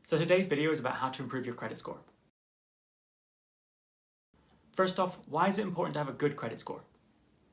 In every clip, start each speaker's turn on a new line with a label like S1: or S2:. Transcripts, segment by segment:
S1: So today's video is about how to improve your credit score. First off, why is it important to have a good credit score?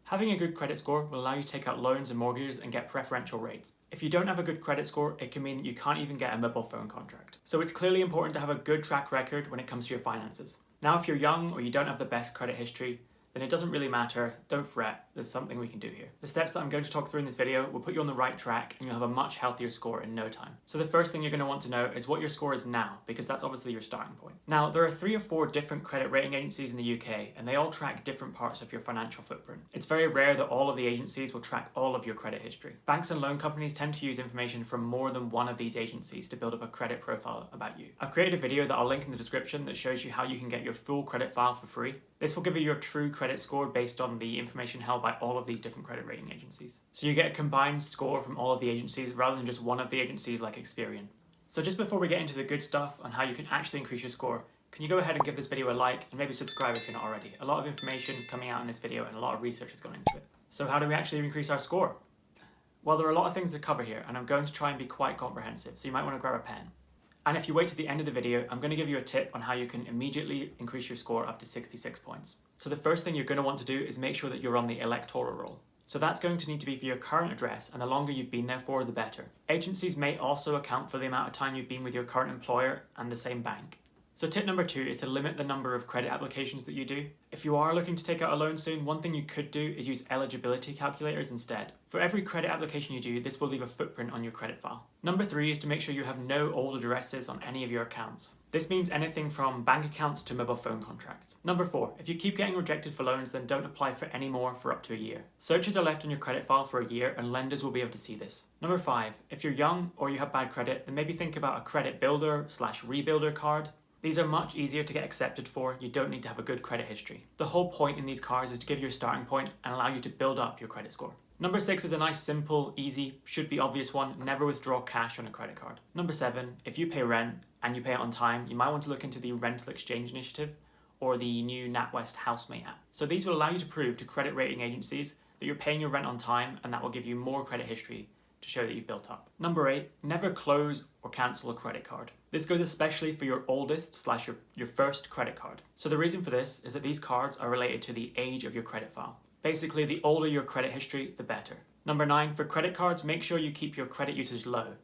S1: Having a good credit score will allow you to take out loans and mortgages and get preferential rates. If you don't have a good credit score, it can mean that you can't even get a mobile phone contract. So it's clearly important to have a good track record when it comes to your finances. Now, if you're young or you don't have the best credit history, then it doesn't really matter, don't fret, there's something we can do here. The steps that I'm going to talk through in this video will put you on the right track and you'll have a much healthier score in no time. So the first thing you're going to want to know is what your score is now, because that's obviously your starting point. Now, there are 3 or 4 different credit rating agencies in the UK, and they all track different parts of your financial footprint. It's very rare that all of the agencies will track all of your credit history. Banks and loan companies tend to use information from more than one of these agencies to build up a credit profile about you. I've created a video that I'll link in the description that shows you how you can get your full credit file for free. This will give you your true credit score based on the information held by all of these different credit rating agencies. So you get a combined score from all of the agencies rather than just one of the agencies like Experian. So just before we get into the good stuff on how you can actually increase your score, can you go ahead and give this video a like and maybe subscribe if you're not already? A lot of information is coming out in this video and a lot of research has gone into it. So how do we actually increase our score? Well, there are a lot of things to cover here and I'm going to try and be quite comprehensive, so you might want to grab a pen. And if you wait to the end of the video, I'm going to give you a tip on how you can immediately increase your score up to 66 points. So the first thing you're going to want to do is make sure that you're on the Electoral Roll. So that's going to need to be for your current address, and the longer you've been there for, the better. Agencies may also account for the amount of time you've been with your current employer and the same bank. So tip number 2 is to limit the number of credit applications that you do. If you are looking to take out a loan soon, one thing you could do is use eligibility calculators instead. For every credit application you do, this will leave a footprint on your credit file. Number 3 is to make sure you have no old addresses on any of your accounts. This means anything from bank accounts to mobile phone contracts. Number 4, if you keep getting rejected for loans, then don't apply for any more for up to a year. Searches are left on your credit file for a year and lenders will be able to see this. Number 5, if you're young or you have bad credit, then maybe think about a credit builder/rebuilder card. These are much easier to get accepted for, you don't need to have a good credit history. The whole point in these cards is to give you a starting point and allow you to build up your credit score. Number 6 is a nice, simple, easy, should be obvious one, never withdraw cash on a credit card. Number 7, if you pay rent and you pay it on time, you might want to look into the Rental Exchange Initiative or the new NatWest Housemate app. So these will allow you to prove to credit rating agencies that you're paying your rent on time, and that will give you more credit history to show that you've built up. Number 8, never close or cancel a credit card. This goes especially for your oldest/your first credit card. So the reason for this is that these cards are related to the age of your credit file. Basically, the older your credit history, the better. Number 9, for credit cards, make sure you keep your credit usage low.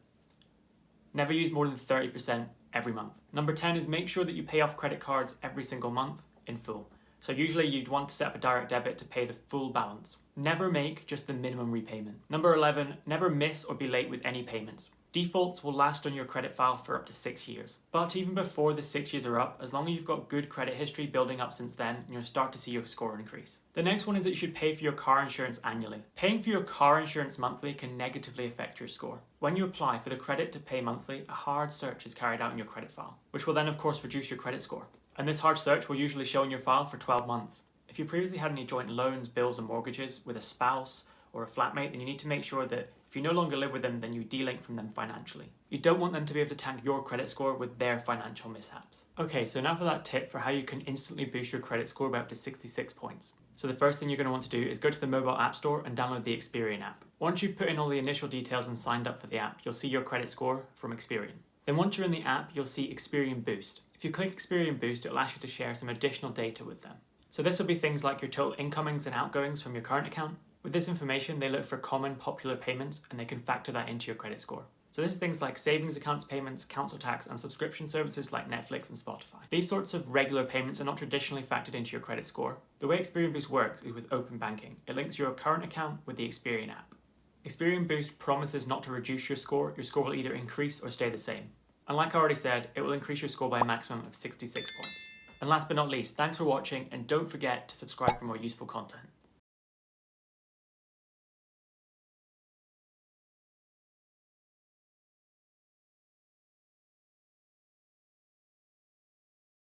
S1: Never use more than 30% every month. Number 10 is make sure that you pay off credit cards every single month in full. So usually you'd want to set up a direct debit to pay the full balance. Never make just the minimum repayment. Number 11, never miss or be late with any payments. Defaults will last on your credit file for up to 6 years. But even before the 6 years are up, as long as you've got good credit history building up since then, you'll start to see your score increase. The next one is that you should pay for your car insurance annually. Paying for your car insurance monthly can negatively affect your score. When you apply for the credit to pay monthly, a hard search is carried out in your credit file, which will then of course reduce your credit score. And this hard search will usually show in your file for 12 months. If you previously had any joint loans, bills and mortgages with a spouse or a flatmate, then you need to make sure that if you no longer live with them, then you delink from them financially. You don't want them to be able to tank your credit score with their financial mishaps. Okay, so now for that tip for how you can instantly boost your credit score by up to 66 points. So the first thing you're going to want to do is go to the mobile app store and download the Experian app. Once you've put in all the initial details and signed up for the app, you'll see your credit score from Experian. Then once you're in the app, you'll see Experian Boost. If you click Experian Boost, it'll ask you to share some additional data with them. So this will be things like your total incomings and outgoings from your current account. With this information, they look for common popular payments and they can factor that into your credit score. So this is things like savings accounts payments, council tax and subscription services like Netflix and Spotify. These sorts of regular payments are not traditionally factored into your credit score. The way Experian Boost works is with open banking. It links your current account with the Experian app. Experian Boost promises not to reduce your score will either increase or stay the same. And like I already said, it will increase your score by a maximum of 66 points. And last but not least, thanks for watching and don't forget to subscribe for more useful content.